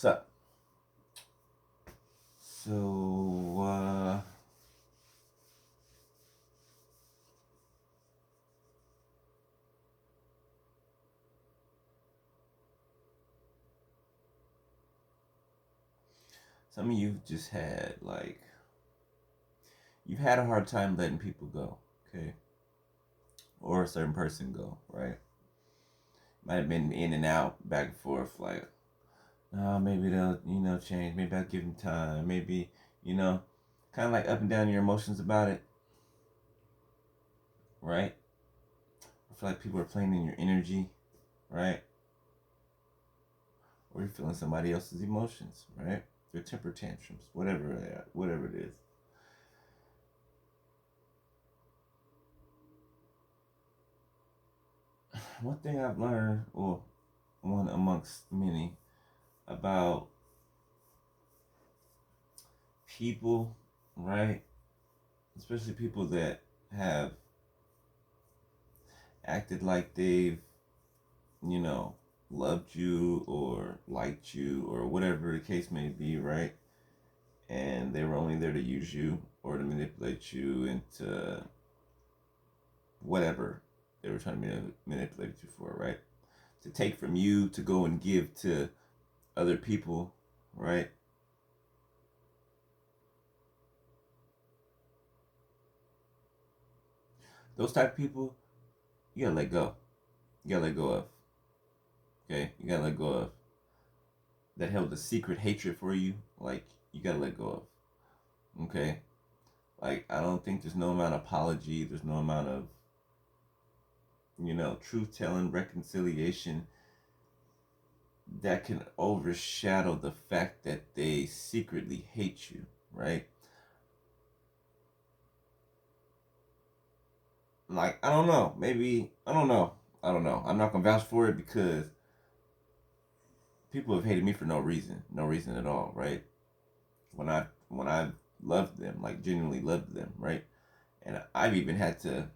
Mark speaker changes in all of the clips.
Speaker 1: What's up? So, some of you just had, you've had a hard time letting people go, okay? Or a certain person go, right? Might have been in and out, back and forth, like, maybe they'll, change. Maybe I'll give them time. Maybe, you know, kind of like up and down your emotions about it, right? I feel like people are playing in your energy, right? Or you're feeling somebody else's emotions, right? Their temper tantrums, whatever they are, whatever it is. One thing I've learned, well, one amongst many, about people, right? Especially people that have acted like they've, you know, loved you or liked you or whatever the case may be, right? And they were only there to use you or to manipulate you into whatever they were trying to manipulate you for, right? To take from you to go and give to other people, right? Those type of people, you gotta let go. You gotta let go of. Okay, you gotta let go of that held a secret hatred for you. Like you gotta let go of. Okay, like I don't think there's no amount of apology. There's no amount of truth telling, reconciliation that can overshadow the fact that they secretly hate you. Right? Like I don't know. Maybe I don't know. I don't know. I'm not gonna vouch for it because people have hated me for no reason, no reason at all, right? When I loved them, like genuinely loved them, right? And I've even had to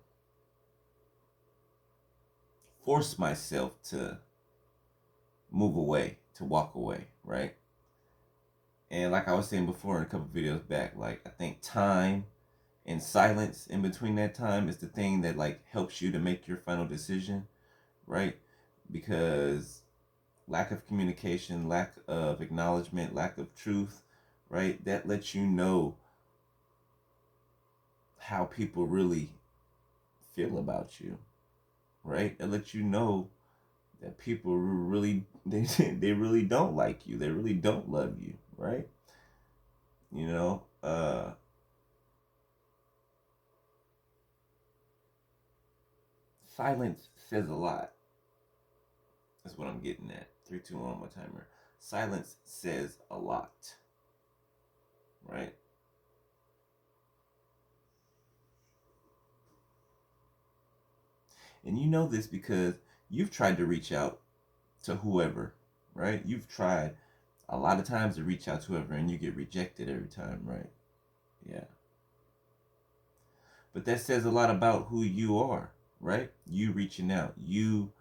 Speaker 1: force myself to move away, to walk away, right? And like I was saying before in a couple videos back, like I think time and silence in between that time is the thing that like helps you to make your final decision, right? Because lack of communication, lack of acknowledgement, lack of truth, right? That lets you know how people really feel about you, right? It lets you know that people really they really don't like you. They really don't love you, right? You know, silence says a lot. That's what I'm getting at. 3, 2, 1 on my timer. Silence says a lot, right? And you know this because you've tried to reach out to whoever, right? You've tried a lot of times to reach out to whoever and you get rejected every time, right? Yeah. But that says a lot about who you are, right? You reaching out, you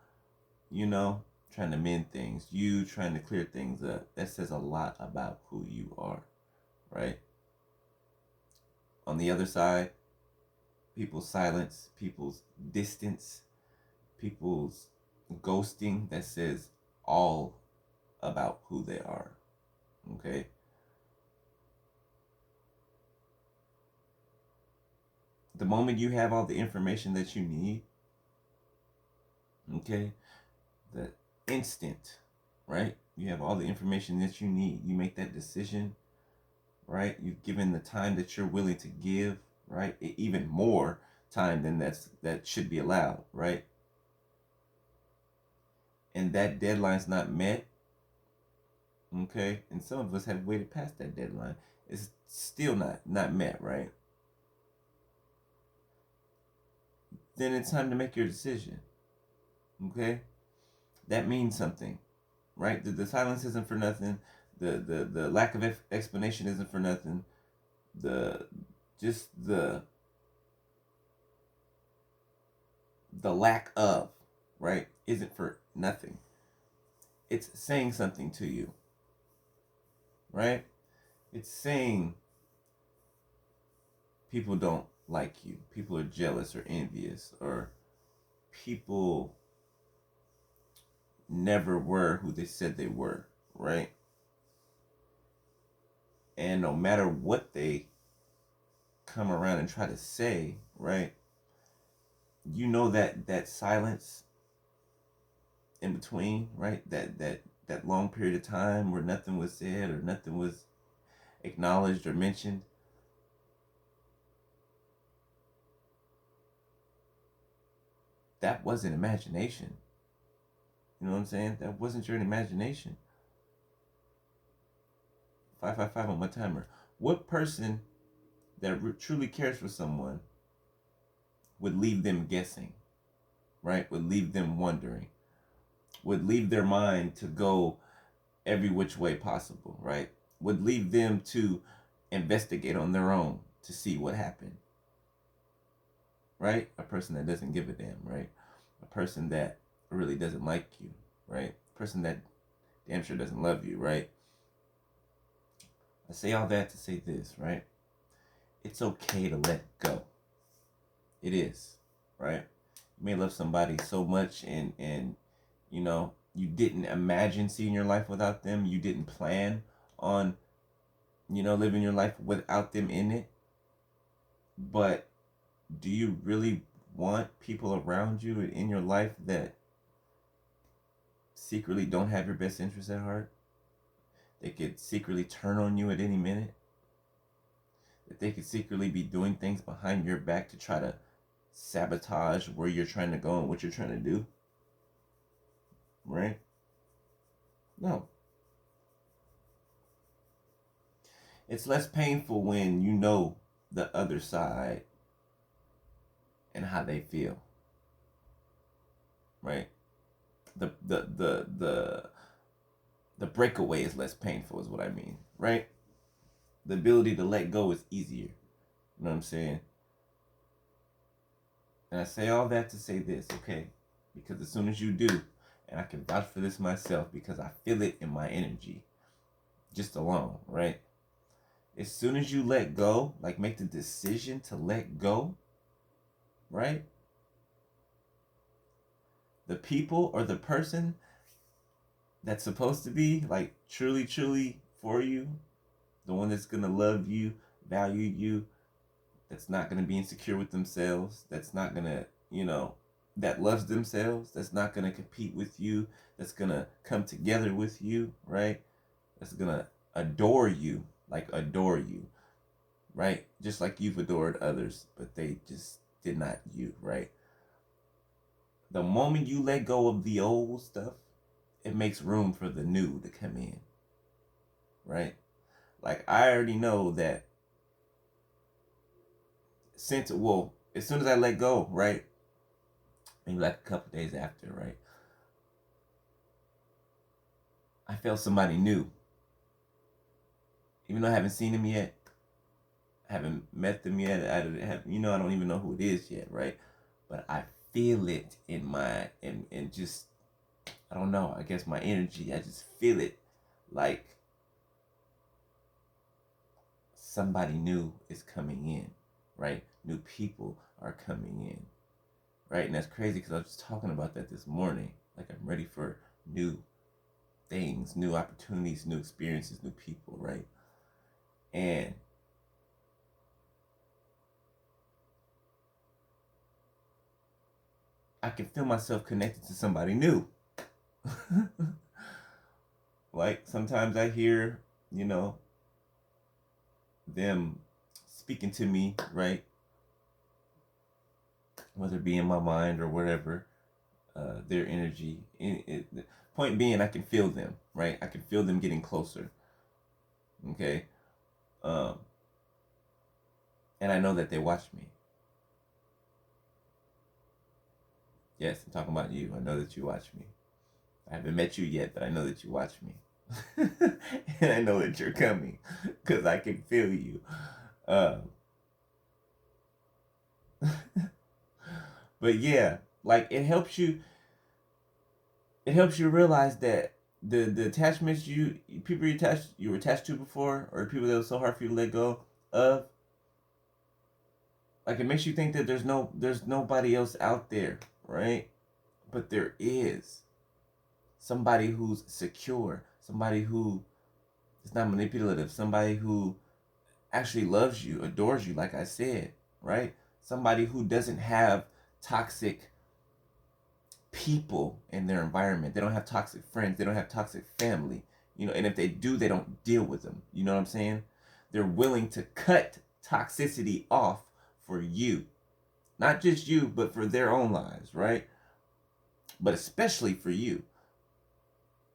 Speaker 1: know, trying to mend things, you trying to clear things up. That says a lot about who you are, right? On the other side, people's silence, people's distance, people's ghosting, that says all about who they are, okay? The moment you have all the information that you need, okay, the instant, right? You have all the information that you need. You make that decision, right? You've given the time that you're willing to give, right? Even more time than that should be allowed, right? And that deadline's not met, okay? And some of us have waited past that deadline. It's still not met, right? Then it's time to make your decision, okay? That means something, right? The silence isn't for nothing. The lack of explanation isn't for nothing. The just the lack of, right, isn't for nothing. It's saying something to you, right? It's saying people don't like you, people are jealous or envious, or people never were who they said they were, right? And no matter what they come around and try to say, right? You know that silence in between, right? That long period of time where nothing was said or nothing was acknowledged or mentioned. That wasn't imagination. You know what I'm saying? That wasn't your imagination. 555 on my timer. What person that truly cares for someone would leave them guessing, right? Would leave them wondering, would leave their mind to go every which way possible, right? Would leave them to investigate on their own to see what happened, right? A person that doesn't give a damn, right? A person that really doesn't like you, right? A person that damn sure doesn't love you, right? I say all that to say this, right? It's okay to let go. It is, right? You may love somebody so much and you know, you didn't imagine seeing your life without them. You didn't plan on, you know, living your life without them in it. But do you really want people around you in your life that secretly don't have your best interests at heart? They could secretly turn on you at any minute? That they could secretly be doing things behind your back to try to sabotage where you're trying to go and what you're trying to do? Right? No. It's less painful when you know the other side and how they feel. Right? The breakaway is less painful is what I mean, right? The ability to let go is easier. You know what I'm saying? And I say all that to say this, okay? Because as soon as you do, and I can vouch for this myself because I feel it in my energy, just alone, right? As soon as you let go, like make the decision to let go, right? The people or the person that's supposed to be like truly, truly for you, the one that's gonna love you, value you, that's not gonna be insecure with themselves, that's not gonna, you know, that loves themselves, that's not gonna compete with you, that's gonna come together with you, right? That's gonna adore you, right? Just like you've adored others, but they just did not you, right? The moment you let go of the old stuff, it makes room for the new to come in, right? Like I already know that as soon as I let go, right? Maybe like a couple days after, right? I felt somebody new. Even though I haven't seen them yet, I haven't met them yet. I don't even know who it is yet, right? But I feel it in just, I don't know, I guess my energy. I just feel it like somebody new is coming in, right? New people are coming in, right? And that's crazy because I was just talking about that this morning. Like I'm ready for new things, new opportunities, new experiences, new people, right? And I can feel myself connected to somebody new. Like sometimes I hear, you know, them speaking to me, right? Whether it be in my mind or whatever, their energy. Point being, I can feel them, right? I can feel them getting closer. Okay, um, and I know that they watch me. Yes, I'm talking about you. I know that you watch me. I haven't met you yet, but I know that you watch me. And I know that you're coming because I can feel you. Um, but yeah, like it helps you realize that the attachments you were attached to before, or people that was so hard for you to let go of, like it makes you think that there's nobody else out there, right? But there is somebody who's secure, somebody who is not manipulative, somebody who actually loves you, adores you, like I said, right? Somebody who doesn't have toxic people in their environment. They don't have toxic friends. They don't have toxic family. And if they do, they don't deal with them. You know what I'm saying? They're willing to cut toxicity off for you. Not just you, but for their own lives, right? But especially for you,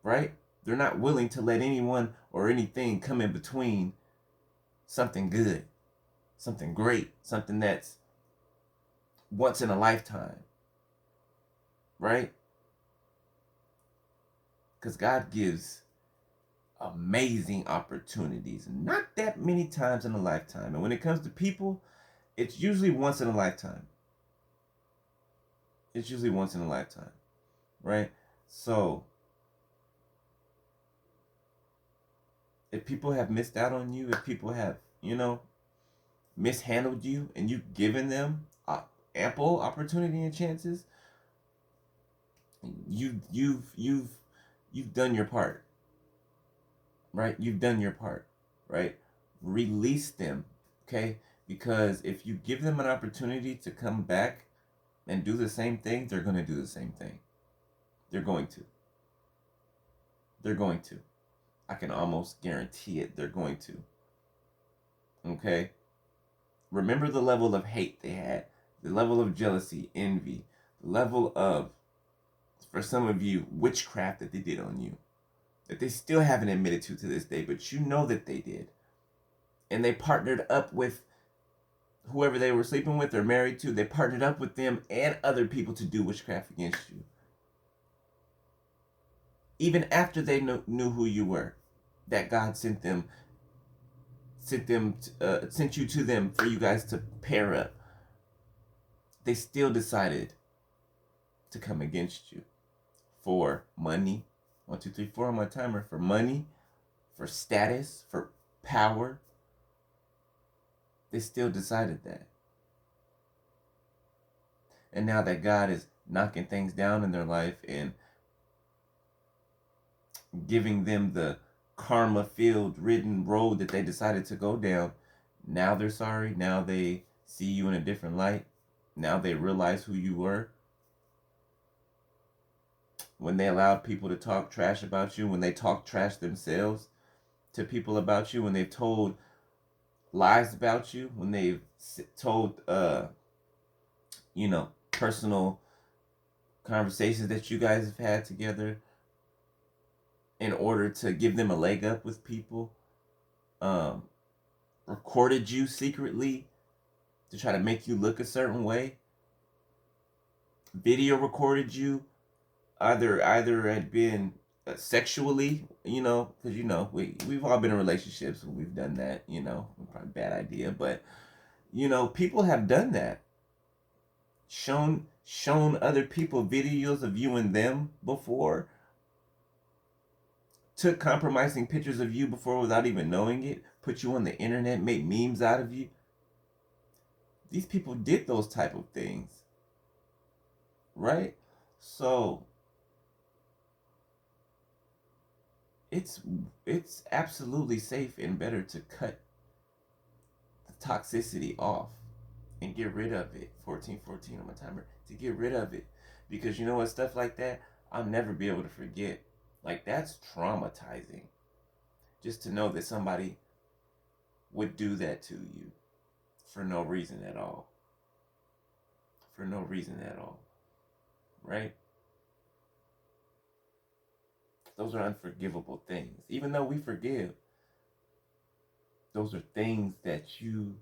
Speaker 1: right? They're not willing to let anyone or anything come in between something good, something great, something that's once in a lifetime, right? Because God gives amazing opportunities, not that many times in a lifetime. And when it comes to people, it's usually once in a lifetime. It's usually once in a lifetime, right? So, if people have missed out on you, if people have, mishandled you, and you've given them ample opportunity and chances, you've done your part, right? You've done your part, right? Release them, okay? Because if you give them an opportunity to come back and do the same thing, they're going to do the same thing. They're going to. They're going to. I can almost guarantee it. They're going to. Okay? Remember the level of hate they had, the level of jealousy, envy, the level of, for some of you, witchcraft that they did on you, that they still haven't admitted to this day, but you know that they did. And they partnered up with whoever they were sleeping with or married to. They partnered up with them and other people to do witchcraft against you. Even after they knew who you were, that God sent you to them for you guys to pair up. They still decided to come against you for money. 1, 2, 3, 4 on my timer. For money, for status, for power. They still decided that. And now that God is knocking things down in their life and giving them the karma-filled written road that they decided to go down, now they're sorry. Now they see you in a different light. Now they realize who you were. When they allowed people to talk trash about you, when they talk trash themselves to people about you, when they've told lies about you, when they've told, personal conversations that you guys have had together in order to give them a leg up with people, recorded you secretly to try to make you look a certain way, video recorded you, either had been sexually, because we've all been in relationships and we've done that, probably a bad idea, but people have done that, shown other people videos of you and them before, took compromising pictures of you before without even knowing it, put you on the internet, made memes out of you. These people did those type of things, right? So it's absolutely safe and better to cut the toxicity off and get rid of it. 14:14 on my timer, to get rid of it, because you know what, stuff like that I'll never be able to forget. Like, that's traumatizing, just to know that somebody would do that to you for no reason at all. For no reason at all, right? Those are unforgivable things. Even though we forgive, those are things that you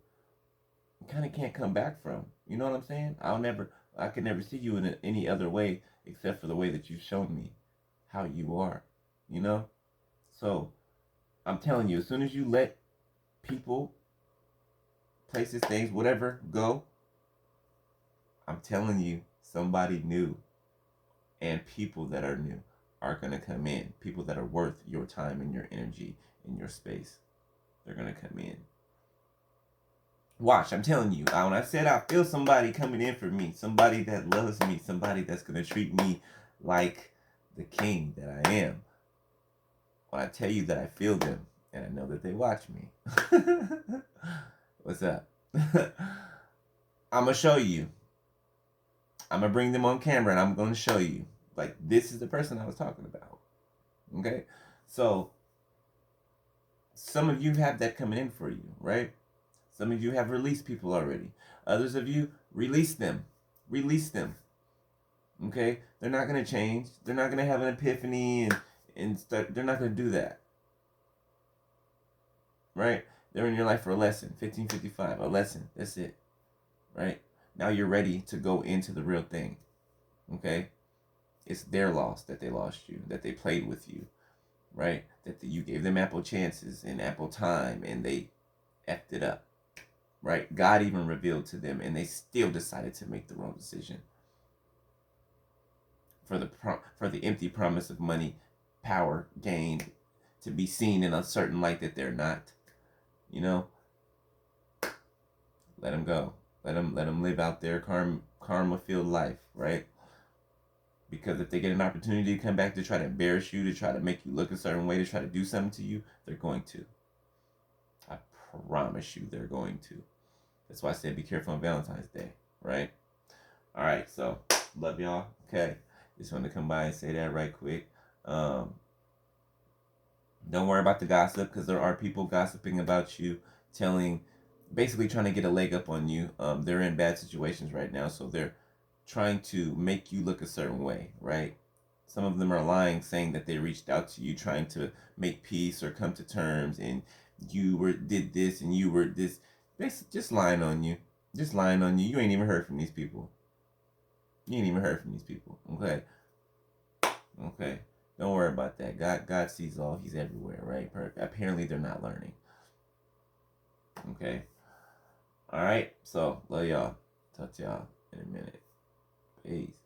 Speaker 1: kind of can't come back from. You know what I'm saying? I could never see you in any other way except for the way that you've shown me how you are, So I'm telling you, as soon as you let people, places, things, whatever, go, I'm telling you, somebody new and people that are new are going to come in. People that are worth your time and your energy and your space. They're going to come in. Watch, I'm telling you. When I said I feel somebody coming in for me, somebody that loves me, somebody that's going to treat me like the king that I am. When I tell you that I feel them and I know that they watch me. What's up? I'm going to show you. I'm going to bring them on camera and I'm going to show you. Like, this is the person I was talking about. Okay? So, some of you have that coming in for you, right? Some of you have released people already. Others of you, release them. Release them. Okay? They're not going to change. They're not going to have an epiphany and start. They're not going to do that. Right? They're in your life for a lesson. 1555, a lesson. That's it. Right? Now you're ready to go into the real thing. Okay? It's their loss that they lost you, that they played with you, right? That you gave them ample chances and ample time and they effed it up, right? God even revealed to them and they still decided to make the wrong decision for the empty promise of money, power, gain, to be seen in a certain light that they're not. You know, let them go. Let them live out their karma-filled life, right? Because if they get an opportunity to come back to try to embarrass you, to try to make you look a certain way, to try to do something to you, they're going to. I promise you they're going to. That's why I said be careful on Valentine's Day, right? All right, so love y'all. Okay, just wanted to come by and say that right quick. Don't worry about the gossip because there are people gossiping about you, basically trying to get a leg up on you. They're in bad situations right now, so they're trying to make you look a certain way, right? Some of them are lying, saying that they reached out to you, trying to make peace or come to terms, and you did this and you were this. They're just lying on you. Just lying on you. You ain't even heard from these people. You ain't even heard from these people. Okay. Okay. Don't worry about that. God sees all. He's everywhere, right? Apparently they're not learning. Okay. All right. So love y'all. Talk to y'all in a minute. Peace.